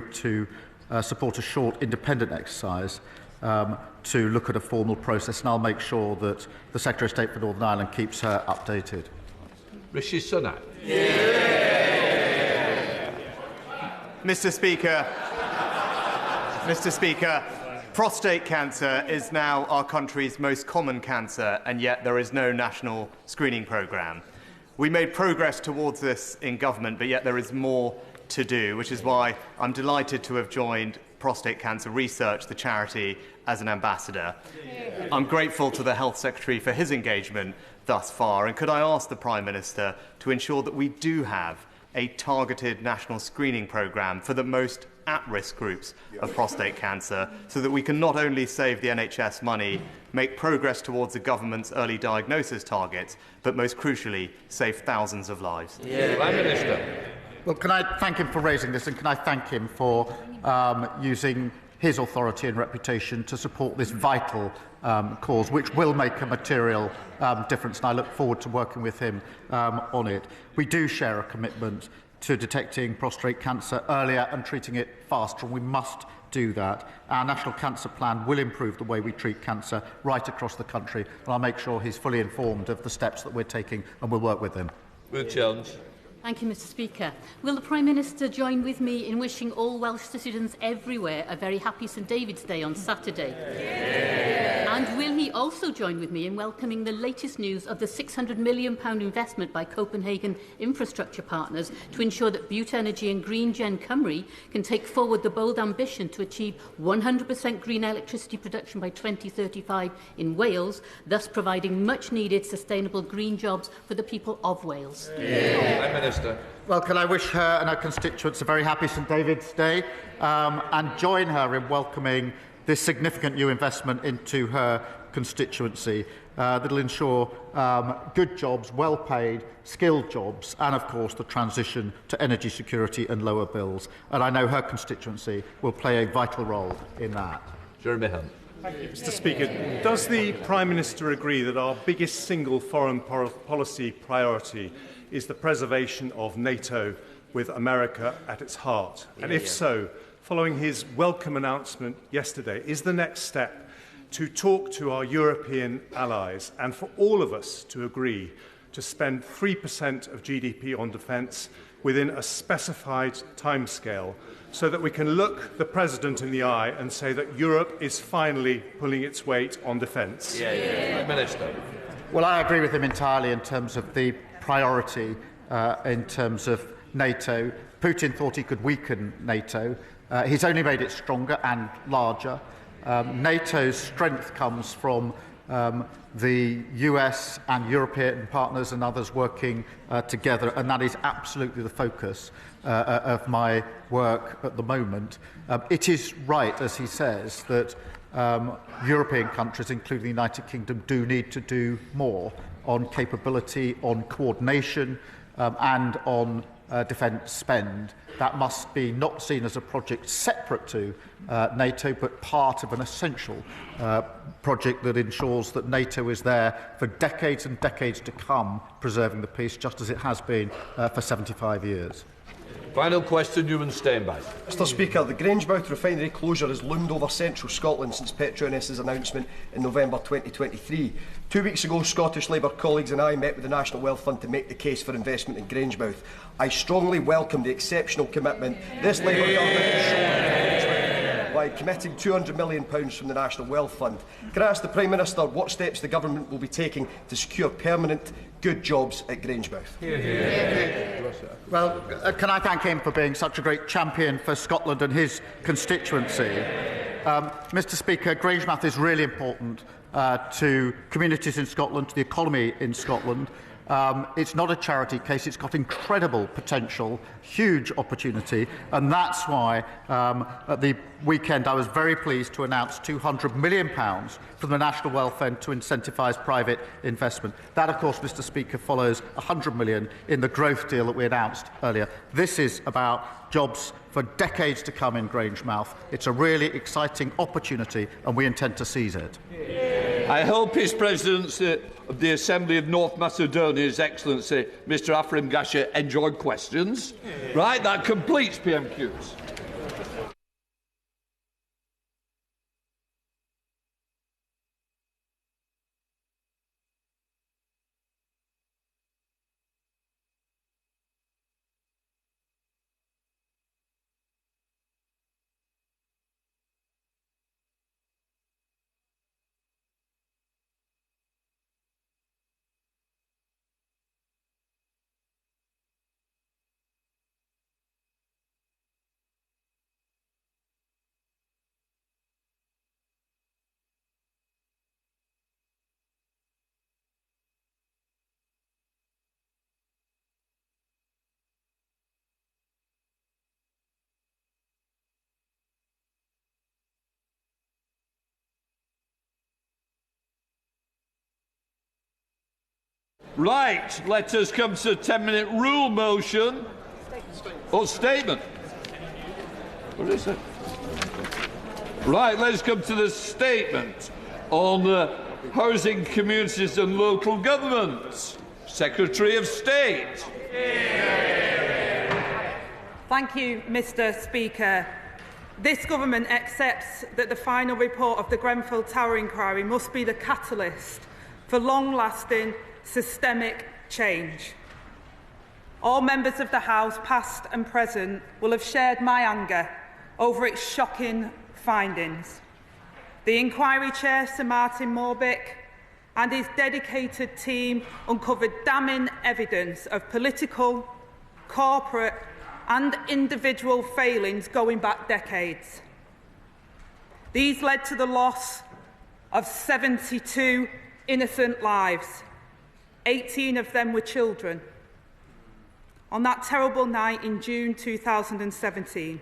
to support a short independent exercise to look at a formal process, and I'll make sure that the Secretary of State for Northern Ireland keeps her updated. Rishi Sunak. Mr. Speaker, prostate cancer is now our country's most common cancer, and yet there is no national screening programme. We made progress towards this in government, but yet there is more to do, which is why I'm delighted to have joined Prostate Cancer Research, the charity, as an ambassador. I'm grateful to the Health Secretary for his engagement thus far, and could I ask the Prime Minister to ensure that we do have a targeted national screening programme for the most at-risk groups of prostate cancer, so that we can not only save the NHS money, make progress towards the government's early diagnosis targets, but most crucially, save thousands of lives. Prime Minister. Well, can I thank him for raising this, and can I thank him for using his authority and reputation to support this vital cause, which will make a material difference, and I look forward to working with him on it. We do share a commitment to detecting prostate cancer earlier and treating it faster, and we must do that. Our National Cancer Plan will improve the way we treat cancer right across the country, and I'll make sure he's fully informed of the steps that we're taking, and we'll work with him. Will Jones. Thank you, Mr. Speaker. Will the Prime Minister join with me in wishing all Welsh citizens everywhere a very happy St David's Day on Saturday? And will he also join with me in welcoming the latest news of the £600 million investment by Copenhagen infrastructure partners to ensure that Bute Energy and Green Gen Cymru can take forward the bold ambition to achieve 100% green electricity production by 2035 in Wales, thus providing much-needed sustainable green jobs for the people of Wales? Prime Minister. Well, can I wish her and her constituents a very happy St David's Day and join her in welcoming this significant new investment into her constituency that will ensure good jobs, well-paid, skilled jobs, and, of course, the transition to energy security and lower bills. And I know her constituency will play a vital role in that. Jeremy Hunt. Thank you, Mr. Speaker. Does the Prime Minister agree that our biggest single foreign policy priority is the preservation of NATO with America at its heart? And if so, following his welcome announcement yesterday, is the next step to talk to our European allies and for all of us to agree to spend 3% of GDP on defence within a specified timescale, so that we can look the President in the eye and say that Europe is finally pulling its weight on defence? Prime Minister. Well, I agree with him entirely in terms of the priority in terms of NATO. Putin thought he could weaken NATO. He's only made it stronger and larger. NATO's strength comes from the US and European partners and others working together, and that is absolutely the focus of my work at the moment. It is right, as he says, that European countries, including the United Kingdom, do need to do more on capability, on coordination, and on defence spend. That must be not seen as a project separate to NATO, but part of an essential project that ensures that NATO is there for decades and decades to come, preserving the peace, just as it has been for 75 years. Final question, Newman Steinbeck. Mr. Speaker, the Grangemouth refinery closure has loomed over central Scotland since Petronas's announcement in November 2023. 2 weeks ago, Scottish Labour colleagues and I met with the National Wealth Fund to make the case for investment in Grangemouth. I strongly welcome the exceptional commitment this Labour government has shown in Grangemouth by committing £200 million from the National Wealth Fund. Can I ask the Prime Minister what steps the government will be taking to secure permanent, good jobs at Grangemouth? Well, can I thank him for being such a great champion for Scotland and his constituency? Mr. Speaker, Grangemouth is really important to communities in Scotland, to the economy in Scotland. It's not a charity case. It's got incredible potential, huge opportunity, and that's why at the weekend I was very pleased to announce £200 million from the National Wealth Fund to incentivise private investment. That, of course, Mr. Speaker, follows £100 million in the growth deal that we announced earlier. This is about jobs for decades to come in Grangemouth. It's a really exciting opportunity, and we intend to seize it. I hope His Presidency of the Assembly of North Macedonia, His Excellency Mr Afrim Gasha, enjoyed questions. Right, that completes PMQs. Right, let us come to the 10-minute rule motion. Or statement. What is it? Right, let's come to the statement on housing, communities and local government. Secretary of State. Thank you, Mr. Speaker. This government accepts that the final report of the Grenfell Tower inquiry must be the catalyst for long-lasting, systemic change. All members of the House, past and present, will have shared my anger over its shocking findings. The inquiry chair, Sir Martin Morbick, and his dedicated team uncovered damning evidence of political, corporate and individual failings going back decades. These led to the loss of 72 innocent lives. 18 of them were children. On that terrible night in June 2017.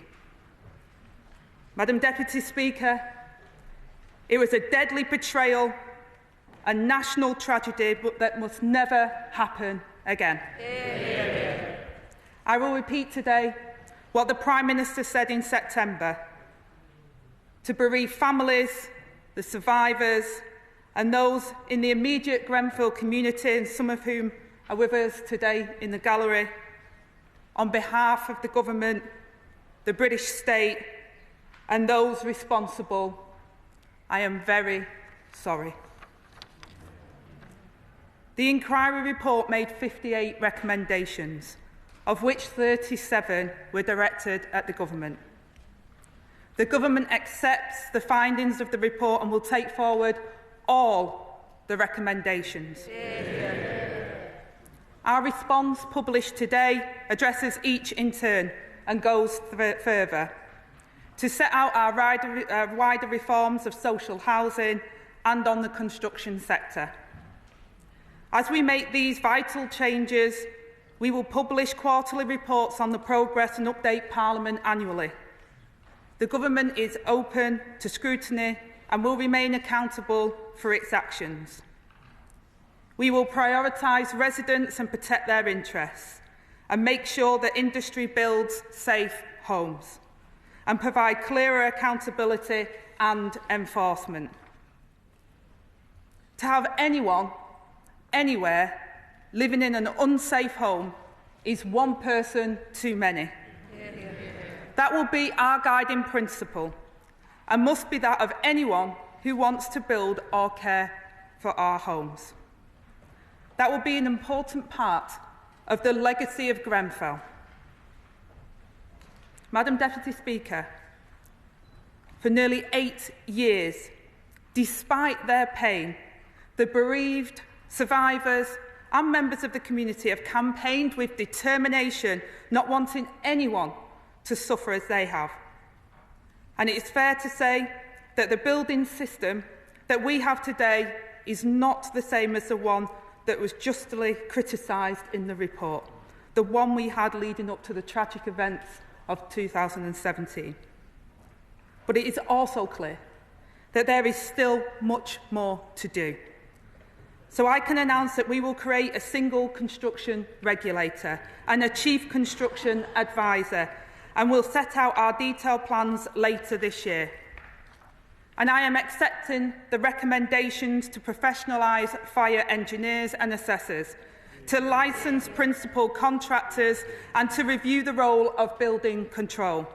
Madam Deputy Speaker, it was a deadly betrayal, a national tragedy, but that must never happen again. Yeah. I will repeat today what the Prime Minister said in September. To bereave families, the survivors, and those in the immediate Grenfell community, and some of whom are with us today in the gallery, on behalf of the government, the British state, and those responsible, I am very sorry. The inquiry report made 58 recommendations, of which 37 were directed at the government. The government accepts the findings of the report and will take forward all the recommendations. Yeah. Our response, published today, addresses each in turn and goes further to set out our wider reforms of social housing and on the construction sector. As we make these vital changes, we will publish quarterly reports on the progress and update Parliament annually. The government is open to scrutiny and will remain accountable for its actions. We will prioritise residents and protect their interests and make sure that industry builds safe homes and provide clearer accountability and enforcement. To have anyone, anywhere, living in an unsafe home is one person too many. That will be our guiding principle and must be that of anyone who wants to build or care for our homes. That will be an important part of the legacy of Grenfell. Madam Deputy Speaker, for nearly 8 years, despite their pain, the bereaved, survivors and members of the community have campaigned with determination, not wanting anyone to suffer as they have. And it is fair to say that the building system that we have today is not the same as the one that was justly criticised in the report, the one we had leading up to the tragic events of 2017. But it is also clear that there is still much more to do. So I can announce that we will create a single construction regulator and a chief construction advisor, and will set out our detailed plans later this year. And I am accepting the recommendations to professionalise fire engineers and assessors, to licence principal contractors and to review the role of building control.